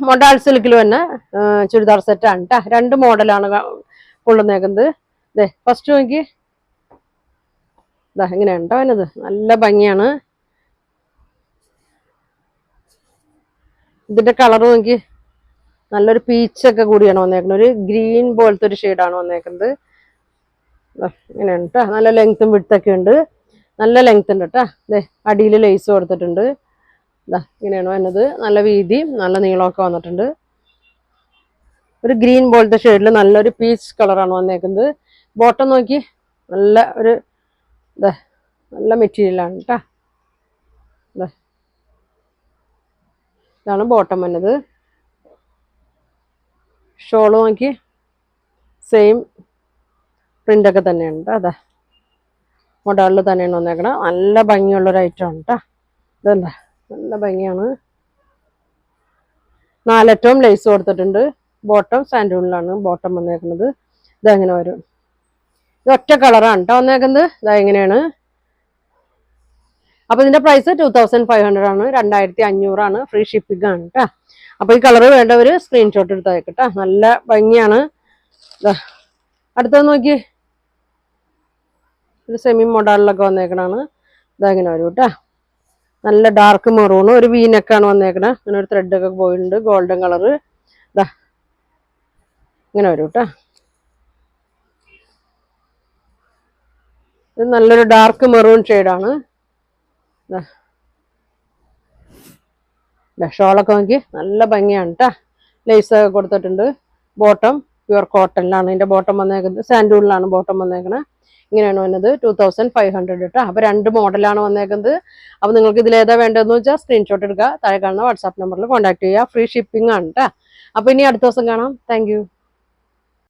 Modal സിൽക്കിൽ തന്നെ ചുരിദാർ സെറ്റാണ് കേട്ടോ. 2 മോഡലാണ് കൊള്ളുന്നേക്കുന്നത്. ഇതേ ഫസ്റ്റ് നോക്കി, ഇതാ ഇങ്ങനെയാണ് കേട്ടോ അതിനത്. നല്ല ഭംഗിയാണ്. ഇതിന്റെ കളർ നോക്കി, നല്ലൊരു പീച്ചൊക്കെ കൂടിയാണ് വന്നേക്കുന്നത്. ഒരു ഗ്രീൻ പോലത്തെ ഒരു ഷെയ്ഡാണ് വന്നേക്കുന്നത്. ഇങ്ങനെയാണ് കേട്ടോ. നല്ല ലെങ്ത്തും വിഡ്ത്തൊക്കെ ഉണ്ട്. നല്ല ലെങ്ത് ഉണ്ട് കേട്ടോ. അതെ അടിയിൽ ലേസ് കൊടുത്തിട്ടുണ്ട്. ഇതാ ഇങ്ങനെയാണ് വന്നത്. നല്ല വീതിയും നല്ല നീളമൊക്കെ വന്നിട്ടുണ്ട്. ഒരു ഗ്രീൻ പോലത്തെ ഷെയ്ഡിൽ നല്ലൊരു പീച്ച് കളറാണ് വന്നേക്കുന്നത്. ബോട്ടം നോക്കി, നല്ല ഒരു ഇതാ നല്ല മെറ്റീരിയലാണ് കേട്ടോ. ഇതാണ് ബോട്ടം വന്നത്. ഷോള് നോക്കി സെയിം പ്രിൻ്റൊക്കെ തന്നെയാണ് കേട്ടോ. അതാ മോഡലിൽ തന്നെയാണ് വന്നേക്കണം. നല്ല ഭംഗിയുള്ളൊരു ഐറ്റമാണ് കേട്ടോ. ഇതല്ല നല്ല ഭംഗിയാണ്. 4 അറ്റവും ലേസ് കൊടുത്തിട്ടുണ്ട്. ബോട്ടം സാൻഡൂണിലാണ് ബോട്ടം വന്നേക്കുന്നത്. ഇതെങ്ങനെ വരും? ഇത് ഒറ്റ കളറാണ് കേട്ടോ വന്നേക്കുന്നത്. ഇതാ ഇങ്ങനെയാണ്. അപ്പോൾ ഇതിൻ്റെ പ്രൈസ് 2500 ആണ്. 2500 ആണ്. ഫ്രീ ഷിപ്പിംഗ് ആണ് കേട്ടോ. അപ്പോൾ ഈ കളർ വേണ്ടവർ സ്ക്രീൻഷോട്ട് എടുത്ത് അയക്കട്ടോ. നല്ല ഭംഗിയാണ്. അടുത്തത് നോക്കി, ഒരു സെമി മോഡലിലൊക്കെ വന്നേക്കണാണ്. ഇതങ്ങനെ വരും കേട്ടോ. നല്ല ഡാർക്ക് മെറൂണ്, ഒരു വീനക്കാണ് വന്നേക്കണേ. അങ്ങനെ ഒരു ത്രെഡൊക്കെ പോയിട്ടുണ്ട്. Golden colour. ഇതാ ഇങ്ങനെ വരും കേട്ടോ. ഇത് നല്ലൊരു ഡാർക്ക് മെറൂൺ ഷെയ്ഡാണ്. ഷോളൊക്കെ നോക്കി നല്ല ഭംഗിയാണ് കേട്ടോ. ലേസൊക്കെ കൊടുത്തിട്ടുണ്ട്. ബോട്ടം പ്യുവർ കോട്ടണിലാണ് ഇതിൻ്റെ ബോട്ടം വന്നേക്കുന്നത്. സാൻഡൂണിലാണ് ബോട്ടം വന്നേക്കണേ. ഇങ്ങനെയാണ് വന്നത്. 2500 കേട്ടോ. അപ്പോൾ 2 മോഡലാണ് വന്നേക്കുന്നത്. അപ്പോൾ നിങ്ങൾക്ക് ഇതിലേതാ വേണ്ടതെന്ന് വെച്ചാൽ സ്ക്രീൻഷോട്ട് എടുക്കുക. താഴെ കാണുന്ന വാട്സാപ്പ് നമ്പറിൽ കോൺടാക്ട് ചെയ്യുക. ഫ്രീ ഷിപ്പിംഗ് ആണ് കേട്ടോ. അപ്പോൾ ഇനി അടുത്ത ദിവസം കാണാം. താങ്ക്